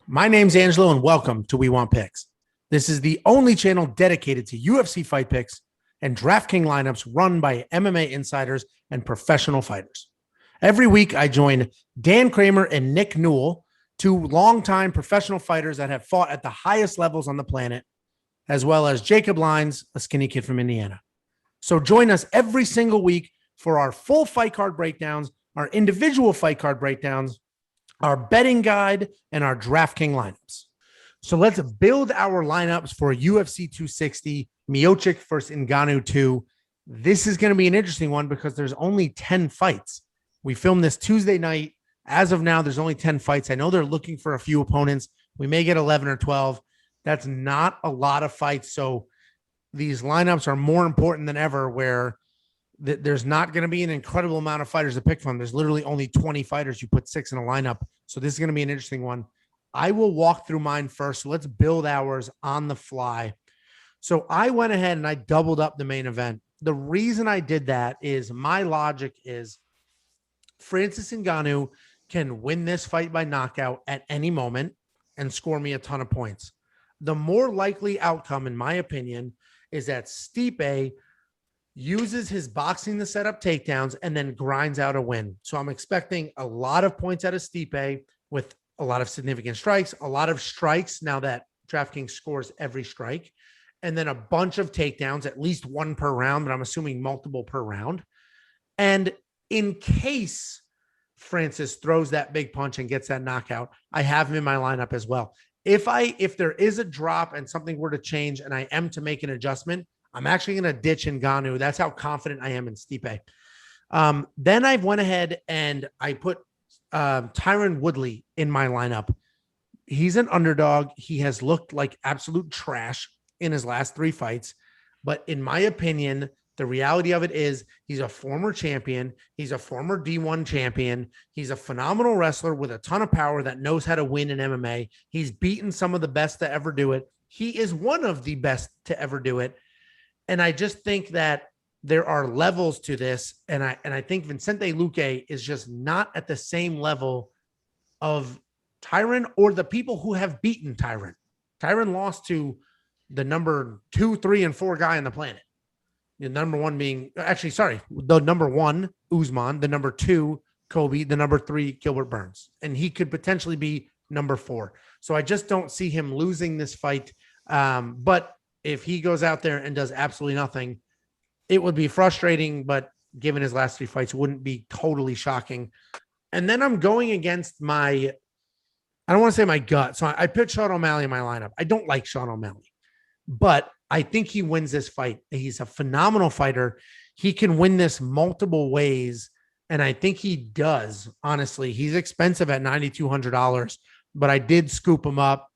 My name's Angelo, and welcome to We Want Picks. This is the only channel dedicated to UFC fight picks and DraftKings lineups run by MMA insiders and professional fighters. Every week, I join Dan Kramer and Nick Newell, two longtime professional fighters that have fought at the highest levels on the planet, as well as Jacob Lyons, a skinny kid from Indiana. So join us every single week for our full fight card breakdowns, our individual fight card breakdowns, our betting guide, and our DraftKings lineups. So let's build our lineups for UFC 260, Miocic versus Ngannou 2. This is going to be an interesting one because there's only 10 fights. We filmed this Tuesday night. As of now, there's only 10 fights. I know they're looking for a few opponents. We may get 11 or 12. That's not a lot of fights. So these lineups are more important than ever, where there's not going to be an incredible amount of fighters to pick from. There's literally only 20 fighters. You put 6 in a lineup. So this is going to be an interesting one. I will walk through mine first. So let's build ours on the fly. So I went ahead and I doubled up the main event. The reason I did that is my logic is Francis Ngannou can win this fight by knockout at any moment and score me a ton of points. The more likely outcome, in my opinion, is that Stipe uses his boxing to set up takedowns and then grinds out a win. So I'm expecting a lot of points out of Stipe with a lot of significant strikes, a lot of strikes now that DraftKings scores every strike, and then a bunch of takedowns, at least one per round, but I'm assuming multiple per round. And in case Francis throws that big punch and gets that knockout, I have him in my lineup as well. If there is a drop and something were to change and I am to make an adjustment, I'm actually going to ditch Ngannou. That's how confident I am in Stipe. Then I went ahead and I put Tyron Woodley in my lineup. He's an underdog. He has looked like absolute trash in his last 3 fights. But in my opinion, the reality of it is he's a former champion. He's a former D1 champion. He's a phenomenal wrestler with a ton of power that knows how to win in MMA. He's beaten some of the best to ever do it. He is one of the best to ever do it. And I just think that there are levels to this. And I think Vicente Luque is just not at the same level of Tyron or the people who have beaten Tyron. Tyron lost to the number 2, 3, and 4 guy on the planet. The number one being, the number 1, Usman, the number 2, Kobe, the number 3, Gilbert Burns. And he could potentially be number 4. So I just don't see him losing this fight. But if he goes out there and does absolutely nothing, it would be frustrating, but given his last 3 fights, wouldn't be totally shocking. And then I'm going against I don't want to say my gut. So I put Sean O'Malley in my lineup. I don't like Sean O'Malley, but I think he wins this fight. He's a phenomenal fighter. He can win this multiple ways. And I think he does. Honestly, he's expensive at $9,200, but I did scoop him up.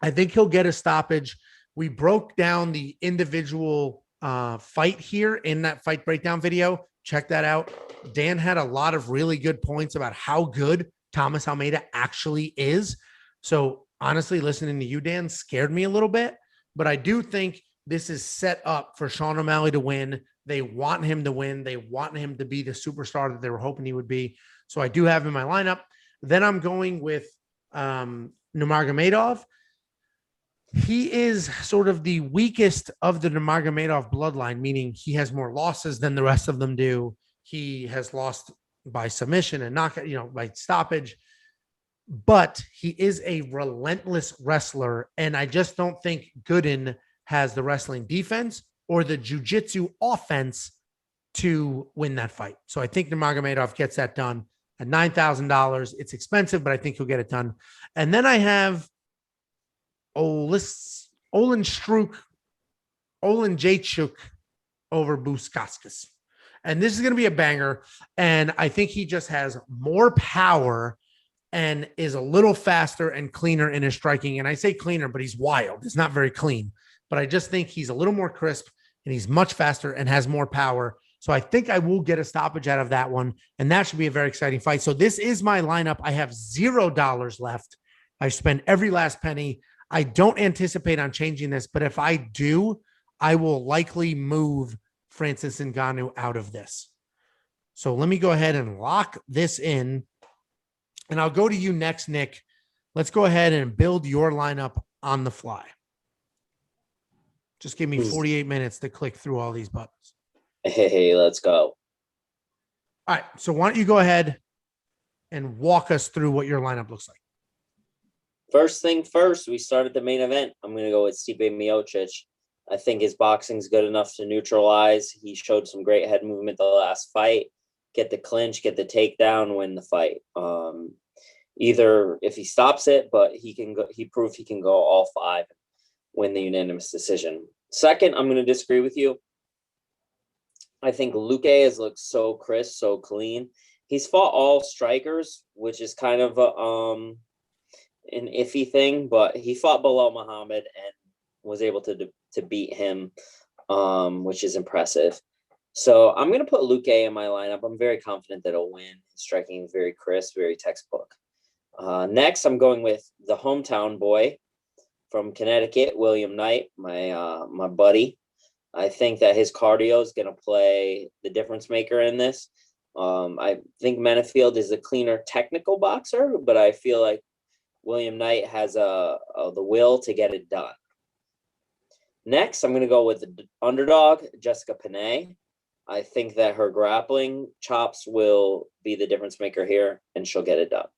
I think he'll get a stoppage. We broke down the individual fight here in that fight breakdown video. Check that out. Dan had a lot of really good points about how good Thomas Almeida actually is. So honestly, listening to you, Dan, scared me a little bit, but I do think this is set up for Sean O'Malley to win. They want him to win. They want him to be the superstar that they were hoping he would be. So I do have him in my lineup. Then I'm going with Nurmagomedov. He is sort of the weakest of the Nurmagomedov bloodline, meaning he has more losses than the rest of them do. He has lost by submission and knockout, by stoppage, but he is a relentless wrestler. And I just don't think Gooden has the wrestling defense or the jiu-jitsu offense to win that fight. So I think Nurmagomedov gets that done at $9,000. It's expensive, but I think he'll get it done. And then I have Olin Jacek over Buskauskas. And this is going to be a banger. And I think he just has more power and is a little faster and cleaner in his striking. And I say cleaner, but he's wild. It's not very clean. But I just think he's a little more crisp and he's much faster and has more power. So I think I will get a stoppage out of that one. And that should be a very exciting fight. So this is my lineup. I have $0 left. I spent every last penny. I don't anticipate on changing this, but if I do, I will likely move Francis Ngannou out of this. So let me go ahead and lock this in. And I'll go to you next, Nick. let's go ahead and build your lineup on the fly. Just give me 48 minutes to click through all these buttons. Hey, let's go. All right. So why don't you go ahead and walk us through what your lineup looks like? First thing first, we start at the main event. I'm going to go with Stipe Miocic. I think his boxing's good enough to neutralize. He showed some great head movement the last fight. Get the clinch, get the takedown, win the fight. Either if he stops it, but he proved he can go all 5, win the unanimous decision. Second, I'm going to disagree with you. I think Luque has looked so crisp, so clean. He's fought all strikers, which is kind of an iffy thing, but he fought Bilal Muhammad and was able to beat him, which is impressive. So I'm going to put Luque in my lineup. I'm very confident that he'll win. His striking is very crisp, very textbook. Next, I'm going with the hometown boy from Connecticut, William Knight, my buddy. I think that his cardio is going to play the difference maker in this. I think Menafield is a cleaner technical boxer, but I feel like William Knight has the will to get it done. Next, I'm going to go with the underdog, Jessica Penne. I think that her grappling chops will be the difference maker here, and she'll get it done.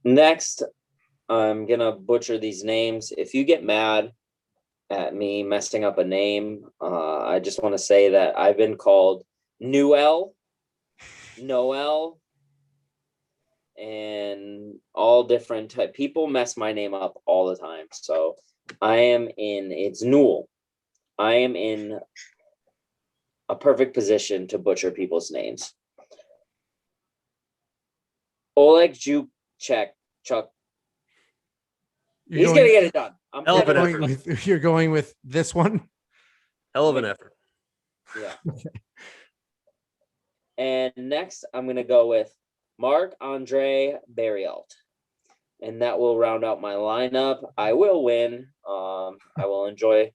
Next, I'm going to butcher these names. If you get mad at me messing up a name, I just want to say that I've been called Newell, Noel, and all different type. People mess my name up all the time. So it's Newell. I am in a perfect position to butcher people's names. Oleg Jukchek. He's going to get it done. You're going with this one? Hell of an effort. Yeah. Okay. And next, I'm going to go with Marc-Andre Barriault. And that will round out my lineup. I will win. I will enjoy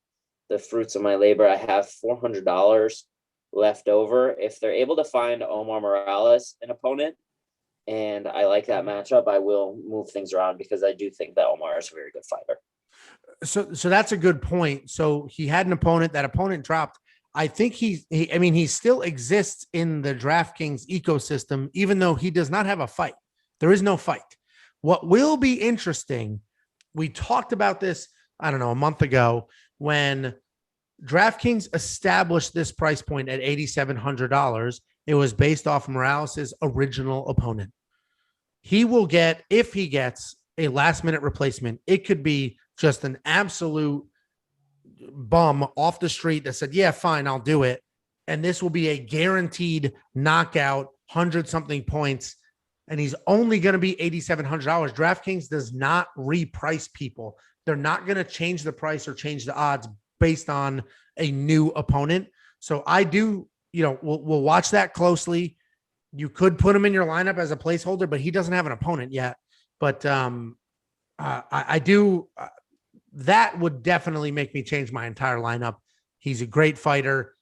the fruits of my labor. I have $400 left over. If they're able to find Omar Morales an opponent, and I like that matchup, I will move things around because I do think that Omar is a very good fighter. So that's a good point. So he had an opponent. That opponent dropped. I think he still exists in the DraftKings ecosystem, even though he does not have a fight. There is no fight. What will be interesting, we talked about this, I don't know, a month ago, when DraftKings established this price point at $8,700. It was based off Morales' original opponent. He will get, if he gets a last-minute replacement, it could be just an absolute bum off the street that said, yeah, fine, I'll do it. And this will be a guaranteed knockout, 100-something points. And he's only going to be $8,700. DraftKings does not reprice people. They're not going to change the price or change the odds based on a new opponent. So I do, we'll watch that closely. You could put him in your lineup as a placeholder, but he doesn't have an opponent yet. But I do. That would definitely make me change my entire lineup. He's a great fighter.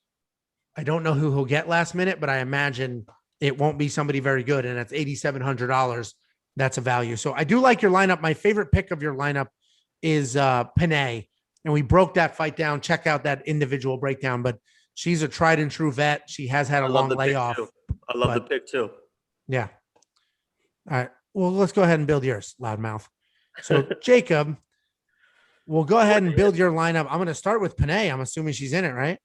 I don't know who he'll get last minute, but I imagine it won't be somebody very good. And that's $8,700. That's a value. So I do like your lineup. My favorite pick of your lineup is Penne. And we broke that fight down. Check out that individual breakdown. But she's a tried and true vet. She has had a long layoff. I love the pick too. Yeah. All right. Well, let's go ahead and build yours, loudmouth. So Jacob, we'll go ahead and build your lineup. I'm going to start with Penne. I'm assuming she's in it, right?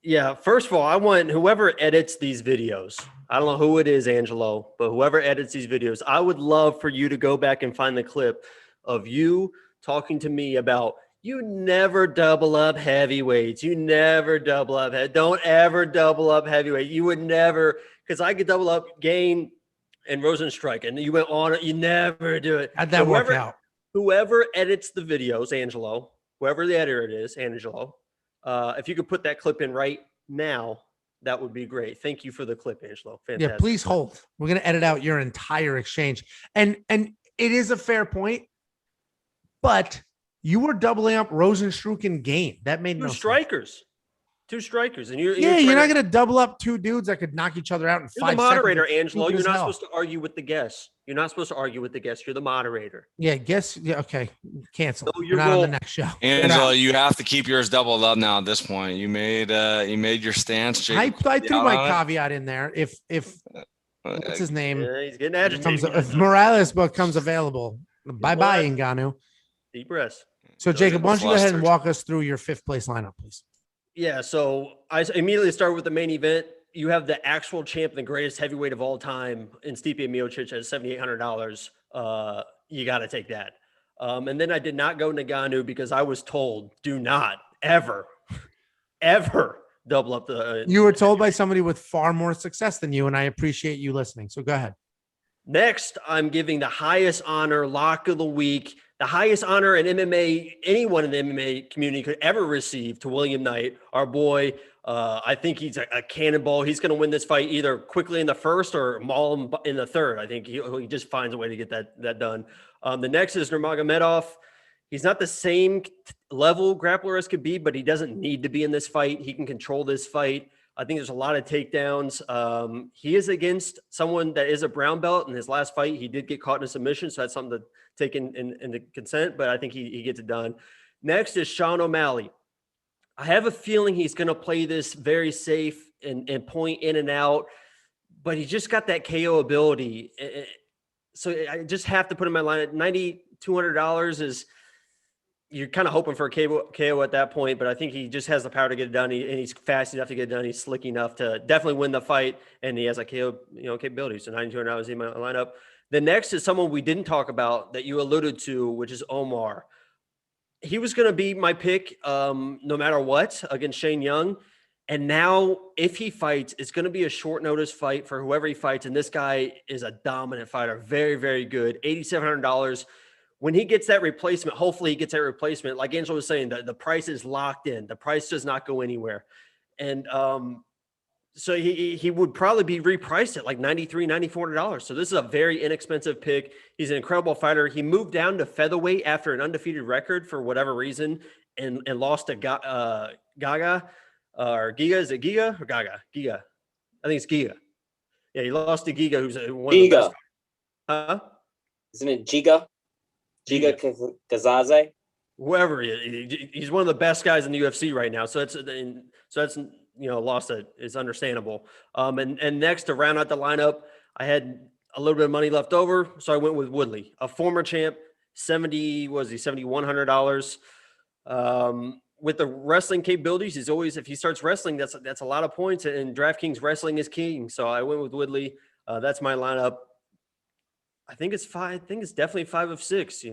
Yeah. First of all, I want whoever edits these videos. I don't know who it is, Angelo, but whoever edits these videos, I would love for you to go back and find the clip of you talking to me about you never double up heavyweights. You never double up. Don't ever double up heavyweight. You would never, because I could double up Gain and Rosenstrike, and you went on it. You never do it. How'd that work out? Whoever edits the videos, Angelo, whoever the editor it is, Angelo, if you could put that clip in right now, that would be great. Thank you for the clip, Angelo. Fantastic. Yeah, please hold. We're going to edit out your entire exchange. And it is a fair point, but you were doubling up Rosenstruck and Gain. That made no sense. Two strikers, and you're not going to double up two dudes that could knock each other out in 5 seconds. You're the moderator, Angelo. You're not supposed to argue with the guests. You're not supposed to argue with the guests. You're the moderator. Yeah, guess. Yeah, okay. Cancel. No, you're not on the next show. Angelo, you have to keep yours doubled up now. At this point, you made your stance. Jacob, I threw my caveat in there. If what's his name? Yeah, he's getting agitated. If Morales becomes available, bye Ngannou. Deep breaths. So Jacob, why don't you go ahead and walk us through your 5th place lineup, please? Yeah. So I immediately start with the main event. You have the actual champ, the greatest heavyweight of all time, in Stipe Miocic at $7,800. You got to take that. And then I did not go Ngannou because I was told, do not ever double up the. You were told by somebody with far more success than you, and I appreciate you listening. So go ahead. Next, I'm giving the highest honor lock of the week, the highest honor in MMA anyone in the MMA community could ever receive, to William Knight, our boy. I think he's a cannonball. He's going to win this fight either quickly in the first or maul him in the third. I think he just finds a way to get that done. The next is Nurmagomedov. He's not the same level grappler as could be, but he doesn't need to be in this fight. He can control this fight. I think there's a lot of takedowns. He is against someone that is a brown belt. In his last fight, he did get caught in a submission, so that's something to take into consent, but I think he gets it done. Next is Sean O'Malley. I have a feeling he's going to play this very safe and point in and out, but he just got that KO ability. So I just have to put him in my line at $9,200 is you're kind of hoping for a KO at that point, but I think he just has the power to get it done. And he's fast enough to get it done. He's slick enough to definitely win the fight. And he has a KO, capability. So $9,200 in my lineup. The next is someone we didn't talk about that you alluded to, which is Omar. He was going to be my pick no matter what against Shane Young. And now if he fights, it's going to be a short notice fight for whoever he fights. And this guy is a dominant fighter. Very, very good. $8,700. When he gets that replacement, hopefully he gets that replacement. Like Angelo was saying, the price is locked in. The price does not go anywhere. And so he would probably be repriced at like $9,300, $9,400. So this is a very inexpensive pick. He's an incredible fighter. He moved down to featherweight after an undefeated record for whatever reason and lost to Gaga or Giga. Is it Giga or Gaga? Giga. I think it's Giga. Yeah, he lost to Giga, who's one of the best. Huh? Isn't it Giga? Giga Kazaze? Whoever he's one of the best guys in the UFC right now. So that's loss that is understandable. And next to round out the lineup, I had a little bit of money left over, so I went with Woodley, a former champ, $7,100. With the wrestling capabilities, he's always, if he starts wrestling, that's a lot of points. And DraftKings wrestling is king, so I went with Woodley. That's my lineup. I think it's definitely 5 of 6.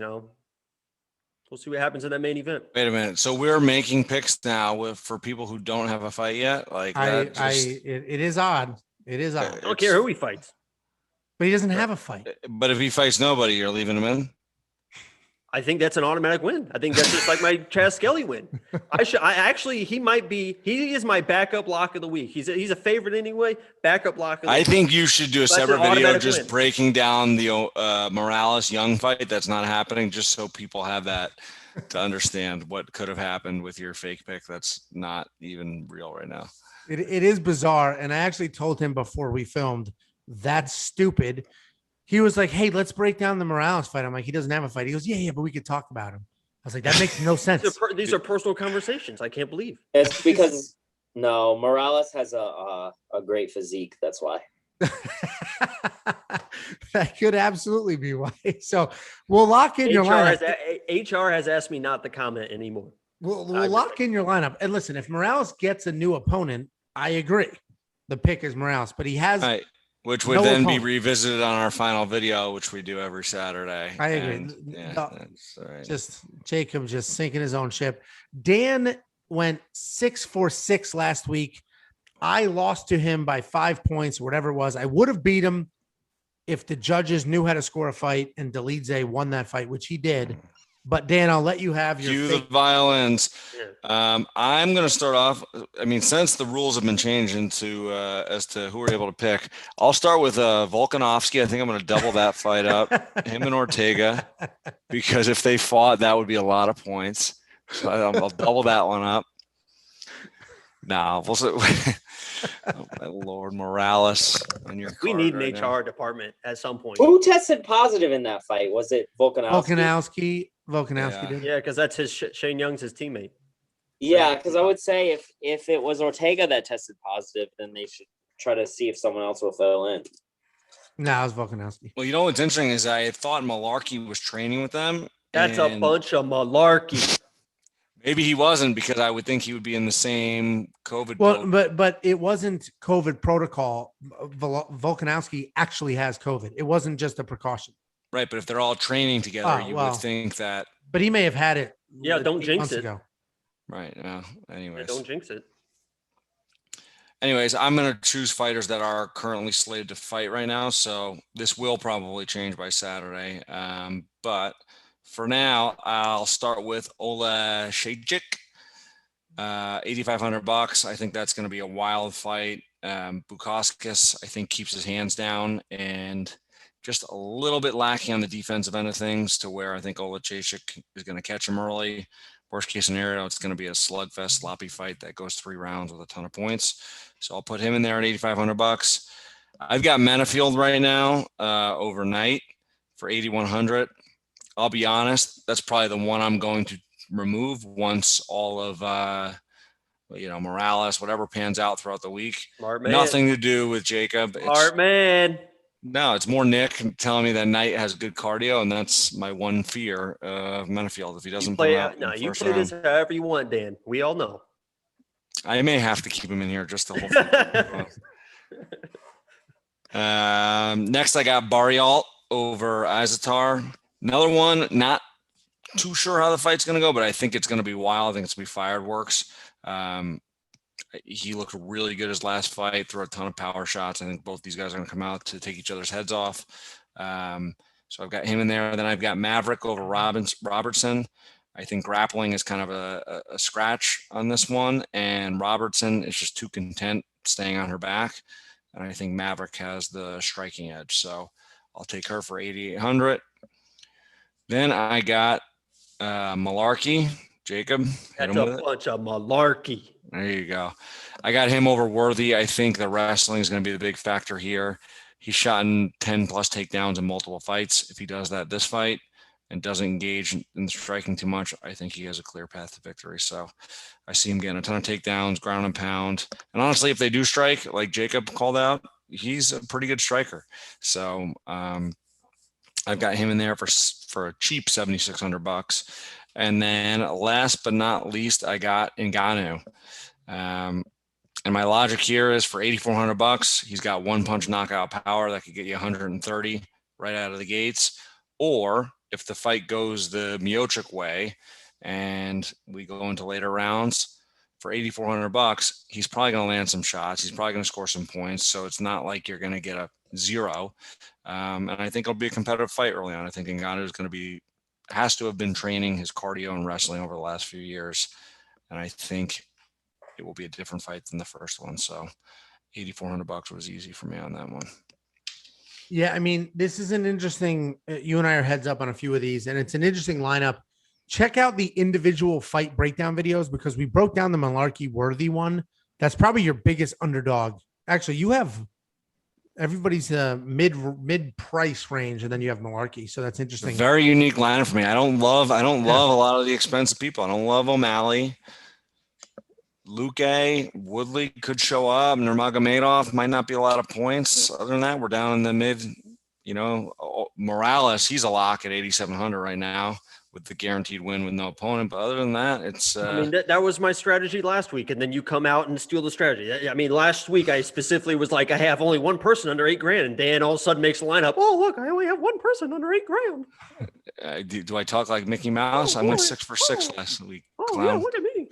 We'll see what happens in that main event. Wait a minute. So we're making picks now for people who don't have a fight yet. Like it is odd. It is odd. I don't care who he fights, but he doesn't have a fight. But if he fights nobody, you're leaving him in. I think that's an automatic win. I think that's just like my Chaz Skelly win. He is my backup lock of the week. He's a favorite anyway. Backup lock of the week. I think you should do a separate video just breaking down the Morales Young fight. That's not happening, just so people have that to understand what could have happened with your fake pick. That's not even real right now. It is bizarre. And I actually told him before we filmed, that's stupid. He was like, hey, let's break down the Morales fight. I'm like, he doesn't have a fight. He goes, yeah, but we could talk about him. I was like, that makes no sense. These are personal conversations. I can't believe. It's because Morales has a great physique. That's why. That could absolutely be why. So we'll lock in your lineup. HR has asked me not to comment anymore. We'll lock in your lineup. And listen, if Morales gets a new opponent, I agree. The pick is Morales, but he has. Right. Which would then be revisited on our final video, which we do every Saturday. I agree. Just Jacob just sinking his own ship. Dan went 6 for 6 last week. I lost to him by 5 points, or whatever it was. I would have beat him if the judges knew how to score a fight and Delidze won that fight, which he did. But Dan, I'll let you have your cue the violins. I'm going to start off. I mean, since the rules have been changed as to who we're able to pick, I'll start with Volkanovski. I think I'm going to double that fight up, him and Ortega, because if they fought, that would be a lot of points. So I'll double that one up. No, we'll see. Oh, my Lord, Morales on your We card need an right now. HR department at some point. Who tested positive in that fight? Was it Volkanovski? Volkanovski Yeah. did. Yeah, because that's his Shane Young's his teammate. Yeah, because I would say if it was Ortega that tested positive, then they should try to see if someone else will fill in. No, it was Volkanovski. Well, you know what's interesting is I thought Malarkey was training with them. That's a and bunch of malarkey. Maybe he wasn't, because I would think he would be in the same COVID. Well, but it wasn't COVID protocol. Volkanovski actually has COVID. It wasn't just a precaution. Right, but if they're all training together, you well. would think that. But he may have had it. Yeah, don't 8 jinx months it. ago. Right. Anyways. Don't jinx it. Anyways, I'm going to choose fighters that are currently slated to fight right now. So this will probably change by Saturday. But for now, I'll start with Ola Shejik, $8,500. I think that's going to be a wild fight. Bukauskas, I think, keeps his hands down and just a little bit lacking on the defensive end of things, to where I think Ola Shejik is going to catch him early. Worst case scenario, it's going to be a slugfest, sloppy fight that goes 3 rounds with a ton of points. So I'll put him in there at $8,500. I've got Menafield right now overnight for $8,100. I'll be honest, that's probably the one I'm going to remove once all of Morales, whatever pans out throughout the week. Smart man. Nothing to do with Jacob. Smart man. No, it's more Nick telling me that Knight has good cardio, and that's my one fear of Menafield. If he doesn't play put out, out no, in the you first play round, this however you want, Dan. We all know. I may have to keep him in here just to hold. Next, I got Barrialt over Azatar. Another one, not too sure how the fight's going to go, but I think it's going to be wild. I think it's going to be fireworks. He looked really good his last fight, threw a ton of power shots. I think both these guys are going to come out to take each other's heads off. So I've got him in there. Then I've got Maverick over Robertson. I think grappling is kind of a scratch on this one, and Robertson is just too content staying on her back. And I think Maverick has the striking edge. So I'll take her for $8,800. Then I got Malarkey, Jacob. That's a bunch of malarkey. There you go. I got him over Worthy. I think the wrestling is going to be the big factor here. He's shot in 10 plus takedowns in multiple fights. If he does that this fight and doesn't engage in striking too much, I think he has a clear path to victory. So I see him getting a ton of takedowns, ground and pound. And honestly, if they do strike, like Jacob called out, he's a pretty good striker. So I've got him in there for a cheap $7,600. And then last but not least, I got Ngannou. And my logic here is for $8,400, he's got one punch knockout power that could get you 130 right out of the gates. Or if the fight goes the Miocic way and we go into later rounds, for $8,400, he's probably going to land some shots. He's probably going to score some points. So it's not like you're going to get a 0. And I think it'll be a competitive fight early on. I think Ngannou is has to have been training his cardio and wrestling over the last few years. And I think it will be a different fight than the first one. So $8,400 was easy for me on that one. Yeah. I mean, this is an interesting, you and I are heads up on a few of these, and it's an interesting lineup. Check out the individual fight breakdown videos, because we broke down the Malarkey Worthy one. That's probably your biggest underdog. Actually, you have everybody's mid price range, and then you have Malarkey. So that's interesting. Very unique lineup for me. I don't love a lot of the expensive people. I don't love O'Malley. Luque, Woodley could show up. Nurmagomedov might not be a lot of points. Other than that, we're down in the mid. Morales, he's a lock at 8,700 right now with the guaranteed win with no opponent. But other than that, it's. I mean, that was my strategy last week, and then you come out and steal the strategy. I mean, last week I specifically was like, I have only one person under $8,000, and Dan all of a sudden makes a lineup. Oh, look, I only have one person under $8,000. Do I talk like Mickey Mouse? I went 6 for 6 last week. Oh, Clown. yeah, look at me.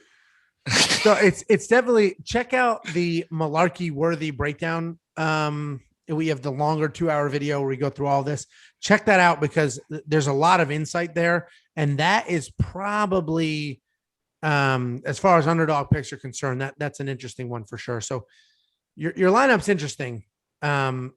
So it's definitely, check out the Malarkey Worthy breakdown. We have the longer 2-hour video where we go through all this. Check that out, because there's a lot of insight there. And that is probably, as far as underdog picks are concerned, that's an interesting one for sure. So your lineup's interesting. I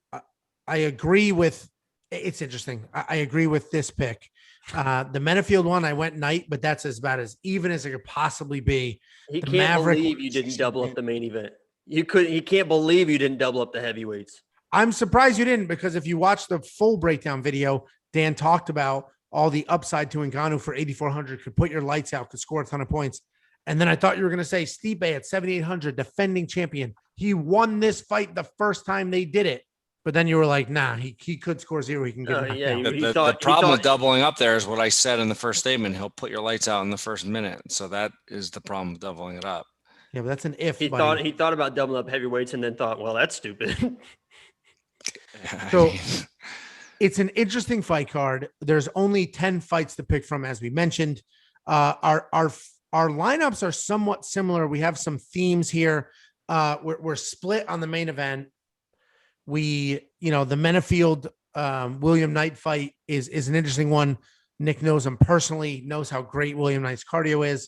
agree with, it's interesting. I agree with this pick. The Menafield one, I went night, but that's about as even as it could possibly be. He The can't Maverick believe you didn't double up the main event. He can't believe you didn't double up the heavyweights. I'm surprised you didn't, because if you watch the full breakdown video, Dan talked about all the upside to Ngannou for 8,400, could put your lights out, could score a ton of points. And then I thought you were going to say Stipe at 7,800, defending champion. He won this fight the first time they did it. But then you were like, nah, he could score 0. He can get knocked down. The problem with doubling up there is what I said in the first statement. He'll put your lights out in the first minute. So that is the problem with doubling it up. Yeah, but that's an if. He thought about doubling up heavyweights and then thought, well, that's stupid. So it's an interesting fight card. There's only 10 fights to pick from, as we mentioned. Our lineups are somewhat similar. We have some themes here. We're split on the main event. The Menafield William Knight fight is an interesting one. Nick knows him personally, knows how great William Knight's cardio is.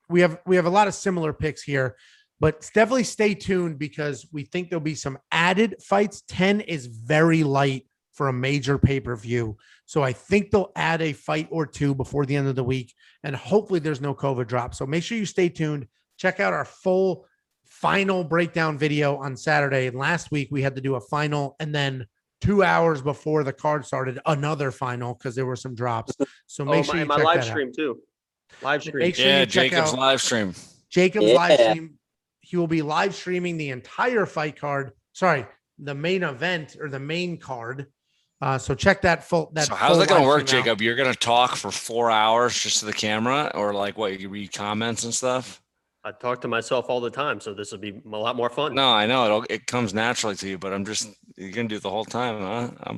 We have a lot of similar picks here, but definitely stay tuned because we think there'll be some added fights. 10 is very light for a major pay-per-view. So I think they'll add a fight or two before the end of the week, and hopefully there's no COVID drop. So make sure you stay tuned. Check out our full final breakdown video on Saturday. And last week we had to do a final, and then 2 hours before the card started, another final because there were some drops. So make sure you check live that stream out. Too. Live stream. Make sure you check Jacob's out live stream. Jacob's live stream. He will be live streaming the entire fight card. Sorry, the main event or the main card. So check that full. So how's that going to work, Jacob? You're going to talk for 4 hours just to the camera, or like what? You read comments and stuff. I talk to myself all the time, so this will be a lot more fun. No, I know it comes naturally to you, but you're going to do it the whole time, huh?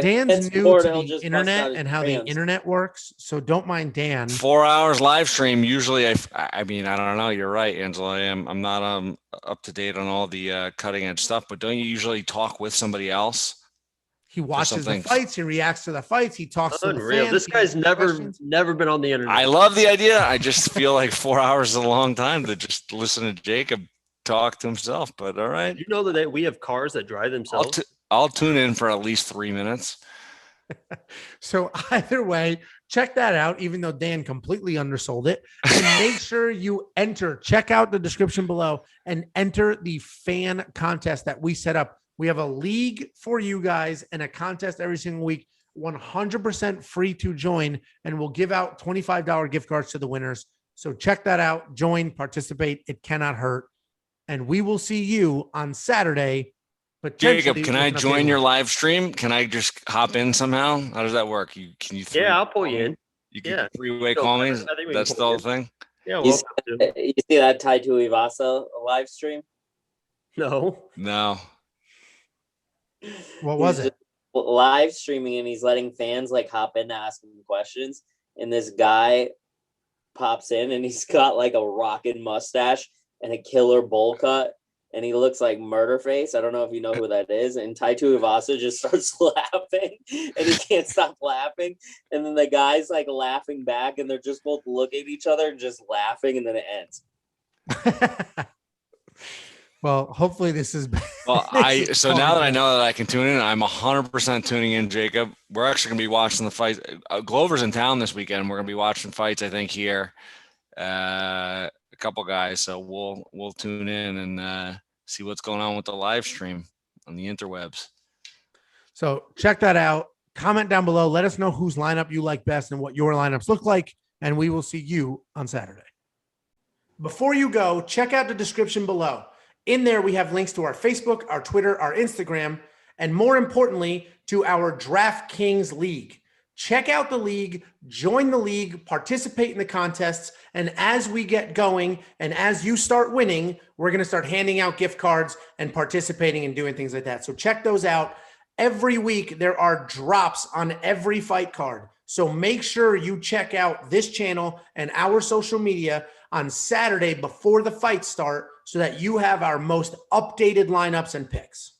Dan's new to the internet and how the internet works, so don't mind Dan. 4 hours live stream. Usually, I mean, I don't know. You're right, Angelo. I'm not up to date on all the cutting edge stuff, but don't you usually talk with somebody else? He watches the fights. He reacts to the fights. He talks to the fans. This guy's never been on the internet. I love the idea. I just feel like 4 hours is a long time to just listen to Jacob talk to himself. But all right. You know that we have cars that drive themselves. I'll tune in for at least 3 minutes. So either way, check that out, even though Dan completely undersold it. And make sure you check out the description below and enter the fan contest that we set up. We have a league for you guys and a contest every single week, 100% free to join, and we'll give out $25 gift cards to the winners. So check that out, join, participate. It cannot hurt. And we will see you on Saturday. Jacob, can I join your live stream? Can I just hop in somehow? How does that work? Yeah, I'll pull you in. You can three-way call me? That's the whole thing? Yeah, you see that Tai Tuivasa live stream? No. What was it? Live streaming, and he's letting fans like hop in to ask him questions. And this guy pops in, and he's got like a rockin' mustache and a killer bowl cut, and he looks like Murderface. I don't know if you know who that is. And Tai Tuivasa just starts laughing, and he can't stop laughing. And then the guy's like laughing back, and they're just both looking at each other and just laughing, and then it ends. Well, hopefully this is. Well, now that I know that I can tune in, I'm 100% tuning in, Jacob. We're actually going to be watching the fight. Glover's in town this weekend. We're going to be watching fights, I think, here. A couple guys, so we'll tune in and see what's going on with the live stream on the interwebs. So check that out. Comment down below. Let us know whose lineup you like best and what your lineups look like, and we will see you on Saturday. Before you go, check out the description below. In there, we have links to our Facebook, our Twitter, our Instagram, and more importantly, to our DraftKings League. Check out the league, join the league, participate in the contests, and as we get going and as you start winning, we're going to start handing out gift cards and participating and doing things like that. So check those out. Every week, there are drops on every fight card. So make sure you check out this channel and our social media on Saturday before the fights start so that you have our most updated lineups and picks.